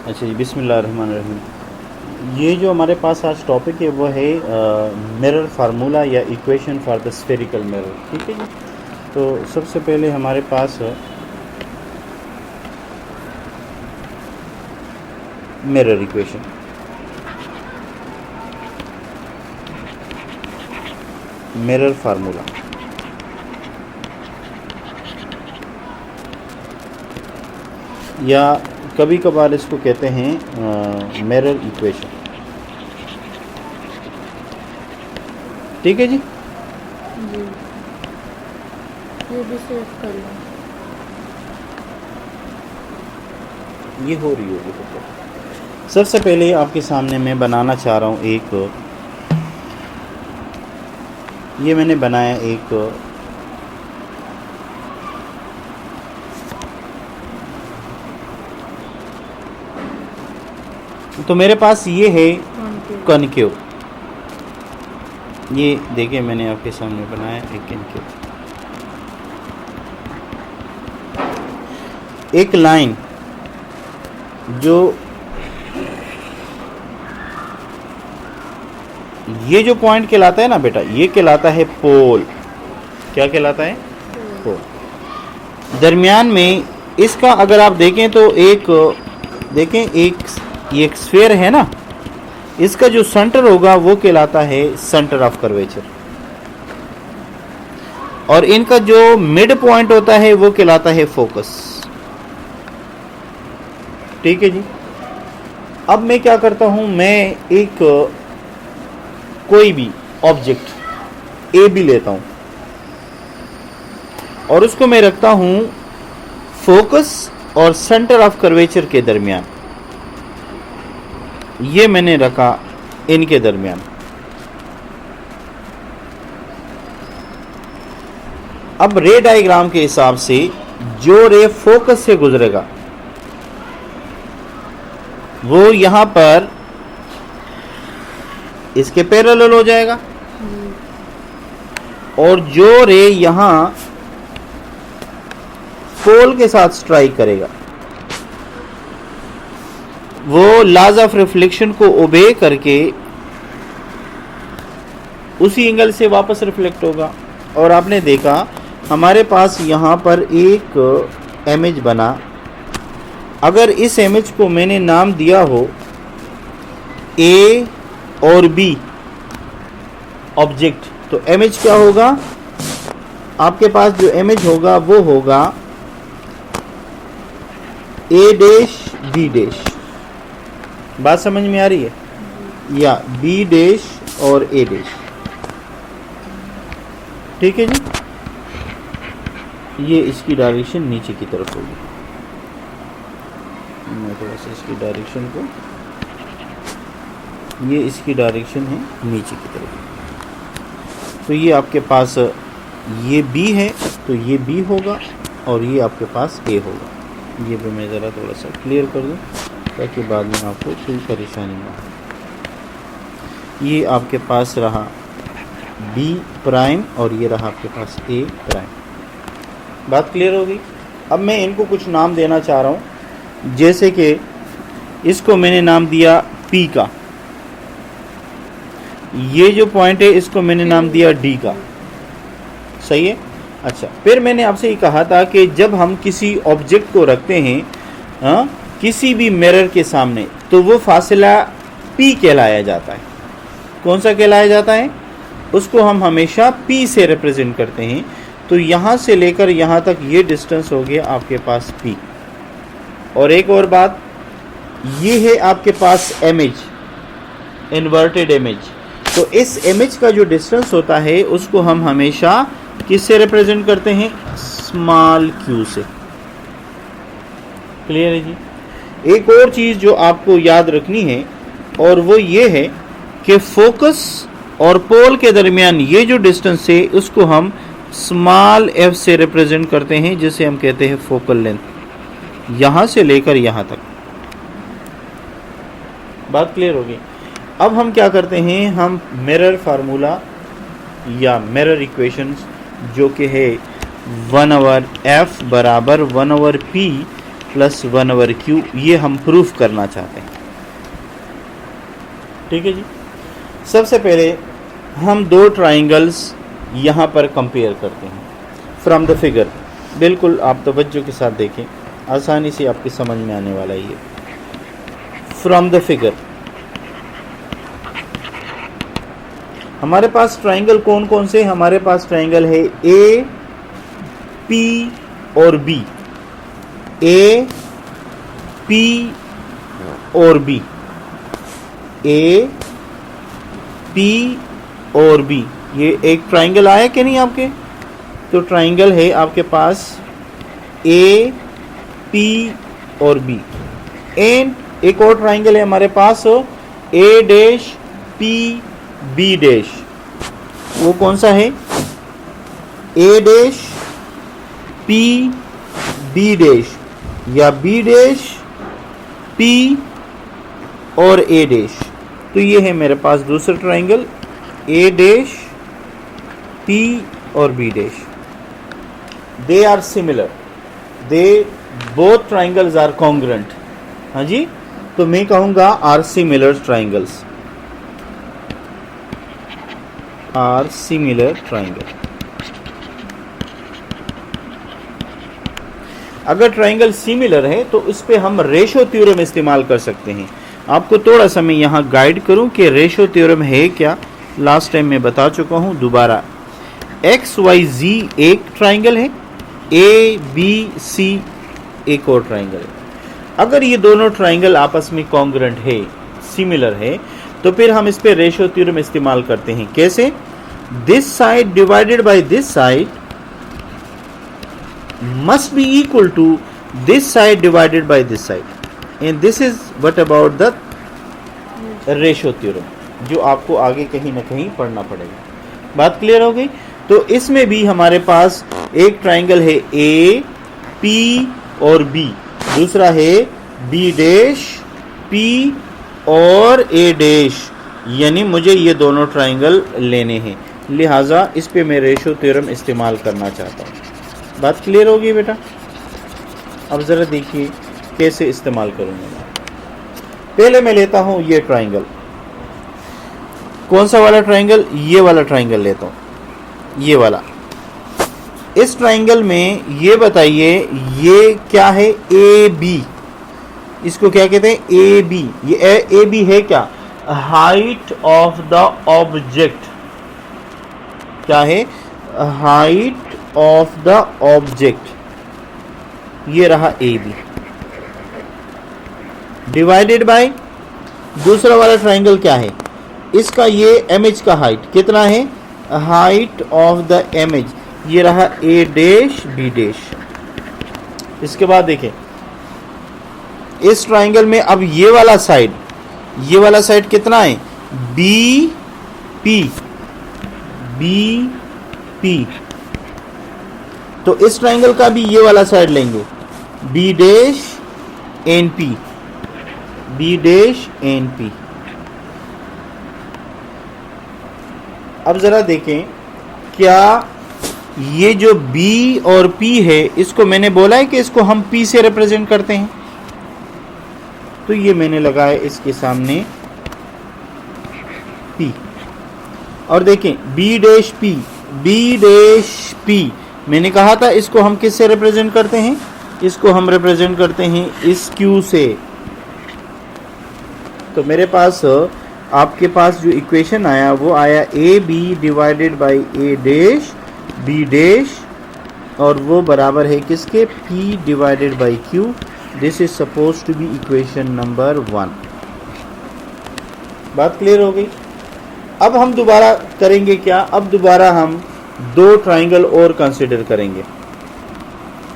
अच्छा जी, बिस्मिल्लाहिर्रहमानिर्रहीम। ये जो हमारे पास आज टॉपिक है वो है मिरर फार्मूला या equation for the spherical mirror. ठीक है जी। तो सबसे पहले हमारे पास मिरर इक्वेशन, मिरर फार्मूला। या कभी कभार इसको कहते हैं मिरर इक्वेशन। ठीक है जी। जी, ये भी सेव कर लो। ये हो रही होगी तो सबसे पहले आपके सामने मैं बनाना चाह रहा हूँ ये मैंने बनाया तो मेरे पास ये है कनकेव। ये देखिए मैंने आपके सामने बनाया एक कनकेव, एक लाइन जो ये जो पॉइंट कहलाता है ना बेटा, ये कहलाता है पोल। क्या कहलाता है? पोल। दरमियान में इसका अगर आप देखें तो ये एक स्फीयर है ना, इसका जो सेंटर होगा वो कहलाता है सेंटर ऑफ कर्वेचर, और इनका जो मिड पॉइंट होता है वो कहलाता है फोकस। ठीक है जी। अब मैं क्या करता हूं, मैं कोई भी ऑब्जेक्ट ए भी लेता हूं और उसको मैं रखता हूं फोकस और सेंटर ऑफ कर्वेचर के दरमियान। ये मैंने रखा इनके दरमियान। अब रे डायग्राम के हिसाब से जो रे फोकस से गुजरेगा वो यहां पर इसके पैरेलल हो जाएगा, और जो रे यहां पोल के साथ स्ट्राइक करेगा वो लॉज ऑफ रिफ्लेक्शन को ओबे करके उसी एंगल से वापस रिफ्लेक्ट होगा। और आपने देखा हमारे पास यहां पर एक इमेज बना। अगर इस इमेज को मैंने नाम दिया हो ए और बी ऑब्जेक्ट, तो इमेज क्या होगा? आपके पास जो इमेज होगा वो होगा ए डैश बी डैश। बात समझ में आ रही है? या बी डैश और ए डैश। ठीक है जी। ये इसकी डायरेक्शन नीचे की तरफ होगी। मैं थोड़ा सा इसकी डायरेक्शन को, ये इसकी डायरेक्शन है नीचे की तरफ। तो ये आपके पास ये बी है तो ये बी होगा, और ये आपके पास ए होगा। ये भी मैं ज़रा थोड़ा सा क्लियर कर दूं ताकि बाद में आपको कोई परेशानी ना हो। ये आपके पास रहा बी प्राइम और ये रहा आपके पास ए प्राइम। बात क्लियर होगी? अब मैं इनको कुछ नाम देना चाह रहा हूँ, जैसे कि इसको मैंने नाम दिया पी का, ये जो पॉइंट है इसको मैंने नाम दिया डी का। सही है? अच्छा, फिर मैंने आपसे ये कहा था कि जब हम किसी ऑब्जेक्ट को रखते हैं किसी भी मिरर के सामने, तो वो फासला P कहलाया जाता है। कौन सा कहलाया जाता है? उसको हम हमेशा P से रिप्रेजेंट करते हैं। तो यहाँ से लेकर यहाँ तक ये डिस्टेंस हो गया आपके पास P। और एक और बात, ये है आपके पास इमेज, इन्वर्टेड इमेज। तो इस इमेज का जो डिस्टेंस होता है उसको हम हमेशा किससे रिप्रेजेंट करते हैं? स्मॉल q से। क्लियर है जी? एक और चीज़ जो आपको याद रखनी है और वो ये है कि फोकस और पोल के दरमियान ये जो डिस्टेंस है उसको हम स्मॉल f से रिप्रेजेंट करते हैं, जिसे हम कहते हैं फोकल लेंथ, यहाँ से लेकर यहाँ तक। बात क्लियर होगी? अब हम क्या करते हैं, हम मिरर फार्मूला या मिरर इक्वेशंस जो कि है 1/f बराबर 1/p प्लस 1/q, ये हम प्रूफ करना चाहते हैं। ठीक है जी। सबसे पहले हम दो ट्राइंगल्स यहाँ पर कंपेयर करते हैं फ्रॉम द फिगर। बिल्कुल आप तवज्जो के साथ देखें, आसानी से आपकी समझ में आने वाला है ये। फ्रॉम द फिगर हमारे पास ट्राइंगल कौन कौन से? हमारे पास ट्राइंगल है ए, पी और बी। ए, पी और बी। ए, पी और बी, ये एक ट्राइंगल आया कि नहीं आपके? तो ट्राइंगल है आपके पास ए, पी और बी। एंड एक और ट्राइंगल है हमारे पास A dash P B dash. वो कौन सा है? A dash P B dash या बी डैश पी और ए डैश। तो ये है मेरे पास दूसरा ट्राइंगल ए डैश पी और B dash. They are similar, they both triangles are congruent. हाँ जी, तो मैं कहूँगा are similar triangles, are similar triangle. अगर ट्राइंगल सिमिलर है तो इस पे हम रेशो थ्योरम इस्तेमाल कर सकते हैं। आपको थोड़ा सा मैं यहाँ गाइड करूँ कि रेशो थ्योरम है क्या। लास्ट टाइम मैं बता चुका हूँ, दोबारा एक्स वाई जी एक ट्राइंगल है, ए बी सी एक और ट्राइंगल है। अगर ये दोनों ट्राइंगल आपस में कॉन्ग्रुएंट है, सिमिलर है, तो फिर हम इस पे रेशो थ्योरम इस्तेमाल करते हैं। कैसे? This side divided by this side must be equal to this side divided by this side, and this is what about the ratio theorem, जो आपको आगे कहीं ना कहीं पढ़ना पड़ेगा। बात क्लियर हो गई? तो इसमें भी हमारे पास एक ट्राइंगल है ए, पी और बी, दूसरा है बी डैश पी और ए डैश, यानी मुझे ये दोनों ट्राइंगल लेने हैं, लिहाजा इस पे मैं रेशो थ्योरम इस्तेमाल करना चाहता हूँ। बात क्लियर होगी बेटा? अब ज़रा देखिए कैसे इस्तेमाल करूँगा मैं। पहले मैं लेता हूँ ये ट्राइंगल। कौन सा वाला ट्राइंगल? ये वाला ट्राइंगल लेता हूँ, ये वाला। इस ट्राइंगल में ये बताइए ये क्या है? A B. इसको क्या कहते हैं? A B. ये ए बी है क्या? Height of the object. क्या है? Height of the object. ये रहा ए बी डिवाइडेड बाय दूसरा वाला ट्राइंगल क्या है? इसका ये इमेज का हाइट कितना है? हाइट ऑफ द इमेज, ये रहा ए डैश बी डैश। इसके बाद देखें इस ट्राइंगल में अब ये वाला साइड कितना है? B P, B P. तो इस ट्राइंगल का भी ये वाला साइड लेंगे, B dash and P, B dash and P. अब जरा देखें क्या ये जो B और P है, इसको मैंने बोला है कि इसको हम P से रिप्रेजेंट करते हैं, तो ये मैंने लगाया इसके सामने P। और देखें B dash P, B dash P, मैंने कहा था इसको हम किससे रिप्रेजेंट करते हैं? इसको हम रिप्रेजेंट करते हैं इस Q से। तो मेरे पास आपके पास जो इक्वेशन आया वो आया A B divided by A dash B dash, और वो बराबर है किसके? P divided by Q। This is suppose to be equation number 1। बात क्लियर हो गई? अब हम दोबारा करेंगे क्या? अब दोबारा हम दो ट्राइंगल और कंसिडर करेंगे।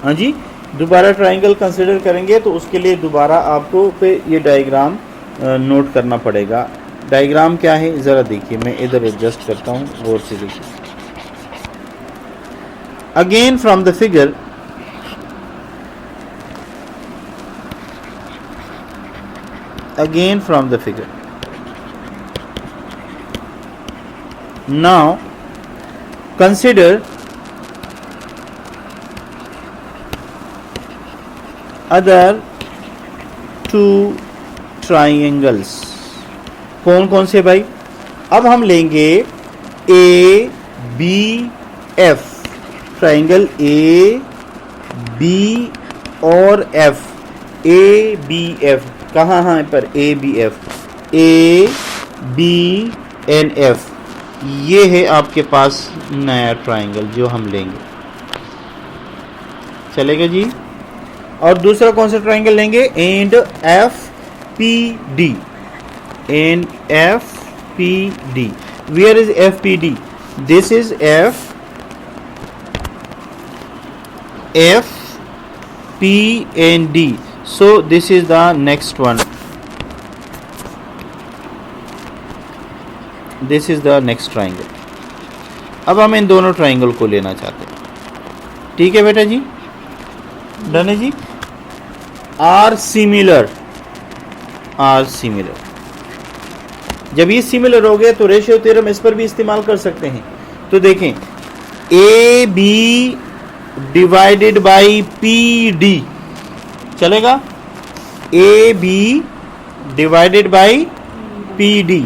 हाँ जी, दोबारा ट्राइंगल कंसिडर करेंगे, तो उसके लिए दोबारा आपको पे ये डायग्राम नोट करना पड़ेगा। डायग्राम क्या है ज़रा देखिए, मैं इधर एडजस्ट करता हूँ, गौर से देखिए। Again from the figure now consider other two triangles. कौन कौन से भाई? अब हम लेंगे A B F, triangle A B और एफ, ए बी एफ। कहाँ पर A B F, A B and F, ये है आपके पास नया ट्राइंगल जो हम लेंगे। चलेगा जी। और दूसरा कौन सा ट्राइंगल लेंगे? And F P D, and F P D. Where is F P D? This is F P and D. So this is the next one. This is the next triangle. अब हम इन दोनों ट्राइंगल को लेना चाहते हैं। ठीक है बेटा जी, डन है जी। Are similar, are similar. जब ये सिमिलर हो गए तो रेशियो थ्योरम इस पर भी इस्तेमाल कर सकते हैं। तो देखें, A B divided by P D चलेगा, A B divided by P D.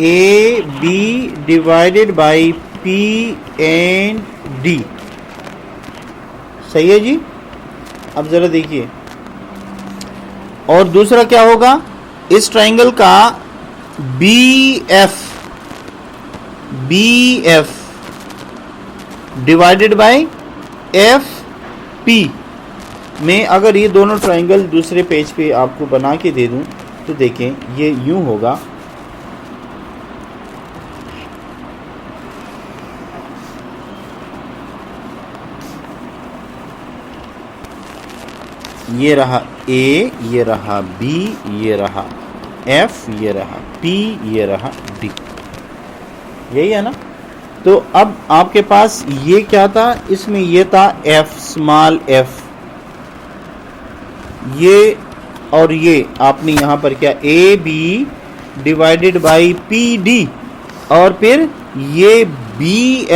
A B divided by P and D. सही है जी। अब जरा देखिए, और दूसरा क्या होगा? इस ट्राइंगल का B F divided by F P में अगर ये दोनों ट्राइंगल दूसरे पेज पे आपको बना के दे दूं तो देखें ये यूं होगा। ये रहा ए, ये रहा बी, ये रहा एफ, ये रहा पी, ये रहा डी। यही है ना। तो अब आपके पास ये क्या था? इसमें ये था एफ, स्मॉल एफ, ये और ये आपने यहां पर क्या, A B divided by P D, और फिर ये B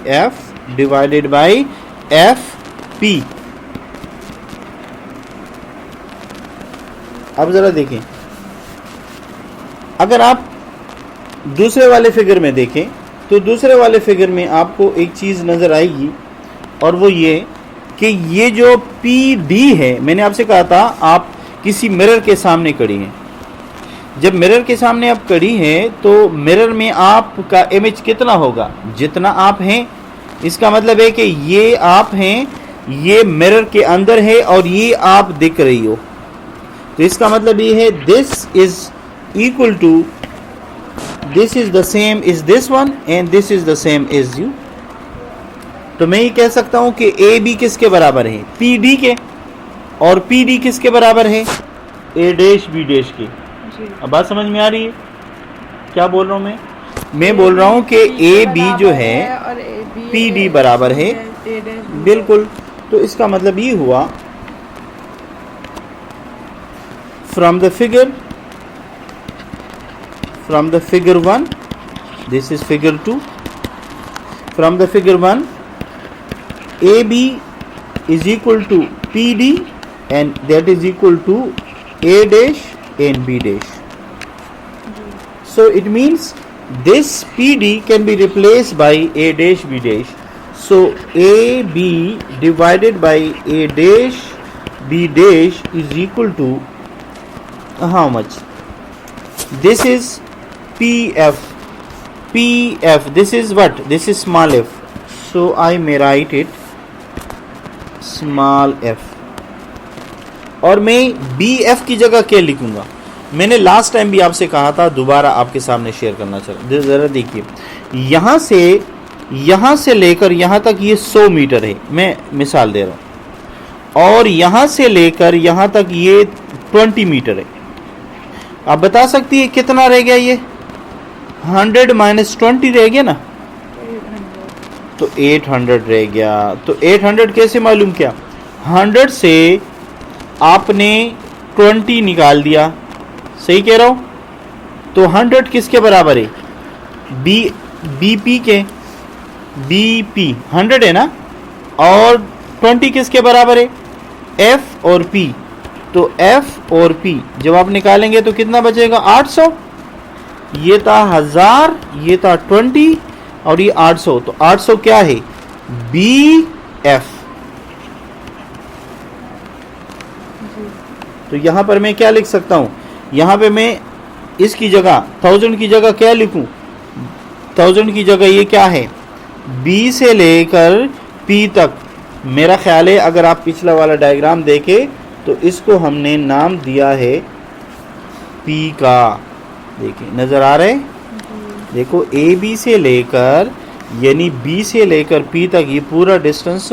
F divided by F P. अब जरा देखें, अगर आप दूसरे वाले फिगर में देखें तो दूसरे वाले फिगर में आपको एक चीज नजर आएगी, और वो ये कि ये जो पी डी है, मैंने आपसे कहा था आप किसी मिरर के सामने खड़ी हैं। जब मिरर के सामने आप खड़ी हैं तो मिरर में आपका इमेज कितना होगा? जितना आप हैं। इसका मतलब है कि ये आप हैं, ये मिरर के अंदर है और ये आप दिख रही हो। तो इसका मतलब ये है this is equal to, this is the same is this one and this is the same is you. तो मैं ये कह सकता हूं कि ए बी किसके बराबर है? पी डी के। और पी डी किसके बराबर है? ए डैश बी डैश के। अब बात समझ में आ रही है क्या बोल रहा हूं मैं? मैं बोल रहा हूं कि ए बी जो है पी डी बराबर है, बिल्कुल। तो इसका मतलब ये हुआ from the figure 1, this is figure 2. From the figure 1, AB is equal to PD and that is equal to A dash and B dash. So it means this PD can be replaced by A dash B dash. So AB divided by A dash B dash is equal to how much? This is PF. This is what? This is small f. So I may write it small f. और मैं BF की जगह क्या लिखूंगा? मैंने last time भी आपसे कहा था, दोबारा आपके सामने शेयर करना चाहता। जरा देखिए, यहां से लेकर यहां तक ये 100 मीटर है, मैं मिसाल दे रहा हूं, और यहां से लेकर यहां तक ये 20 मीटर है। आप बता सकती है कितना रह गया? ये 100 माइनस 20 रह गया ना, तो 800 रह गया। तो 800 कैसे मालूम किया? 100 से आपने 20 निकाल दिया, सही कह रहा हूं? तो 100 किसके बराबर है? बी बीपी के बीपी 100 है ना, और 20 किसके बराबर है? एफ और पी। तो एफ और पी जब आप निकालेंगे तो कितना बचेगा? 800। ये था 1000, ये था 20 और ये 800। तो 800 क्या है? B F. तो यहां पर मैं क्या लिख सकता हूं? यहां पे मैं इसकी जगह 1000 की जगह क्या लिखूं? 1000 की जगह ये क्या है? बी से लेकर पी तक। मेरा ख्याल है अगर आप पिछला वाला डायग्राम देखें तो इसको हमने नाम दिया है पी का। देखिए नजर आ रहा है? देखो ए बी से लेकर यानी बी से लेकर पी तक ये पूरा डिस्टेंस,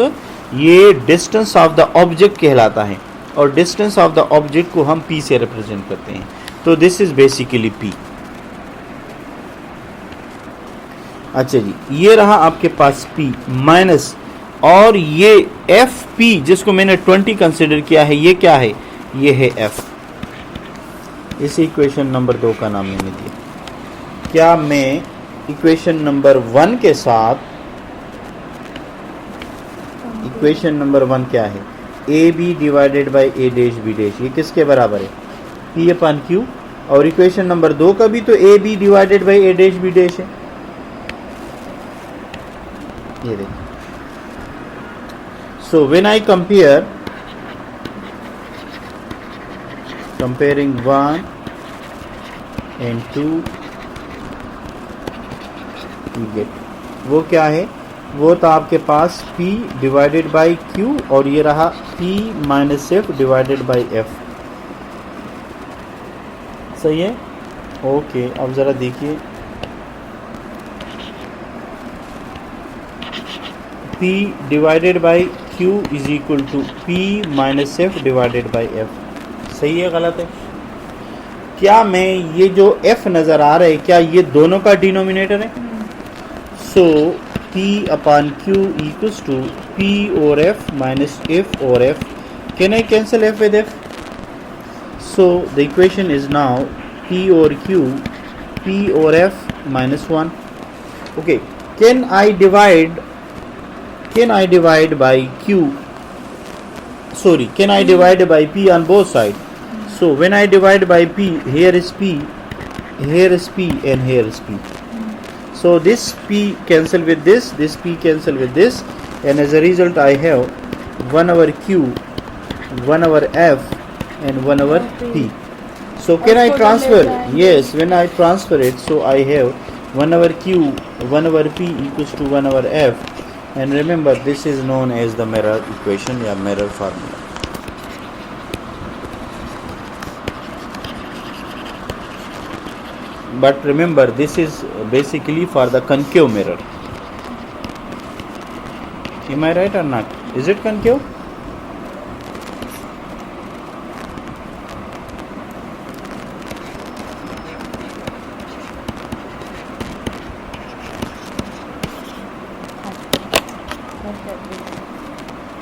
ये डिस्टेंस ऑफ द ऑब्जेक्ट कहलाता है, और डिस्टेंस ऑफ द ऑब्जेक्ट को हम पी से रिप्रेजेंट करते हैं। तो दिस इज बेसिकली पी। अच्छा जी, ये रहा आपके पास पी माइनस, और ये एफ पी जिसको मैंने 20 कंसिडर किया है, ये क्या है? ये है एफ। इस इक्वेशन नंबर 2 का नाम मैंने दिया। क्या मैं इक्वेशन नंबर 1 के साथ, इक्वेशन नंबर 1 क्या है? A B divided by A dash B dash, ये किसके बराबर है? P upon Q. और इक्वेशन नंबर 2 का भी तो A B divided by A dash B dash है। ये देखिए। So when I comparing 1 and 2, you get वो क्या है? वो था आपके पास P डिवाइडेड बाई Q, और ये रहा P minus F divided by F. सही है? ओके, अब ज़रा देखिए, P divided by Q is equal to P minus F divided by F. सही है गलत है? क्या मैं ये जो F नज़र आ रहा है क्या ये दोनों का डिनोमिनेटर है? So P upon Q equals to P और F माइनस F और F। Can I cancel F with F? So the equation is now P और Q, P और F minus 1. Okay, can I divide by Q? Sorry, can I divide by P on both sides? So when I divide by P, here is P, here is P, and here is P. So this P cancel with this P cancel with this, and as a result I have 1 over Q, 1 over F, and 1 over P. So can I transfer? Yes, when I transfer it, so I have 1 over Q, 1 over P equals to 1 over F. And remember, this is known as the mirror equation or mirror formula. But remember, this is basically for the concave mirror. Am I right or not? Is it concave?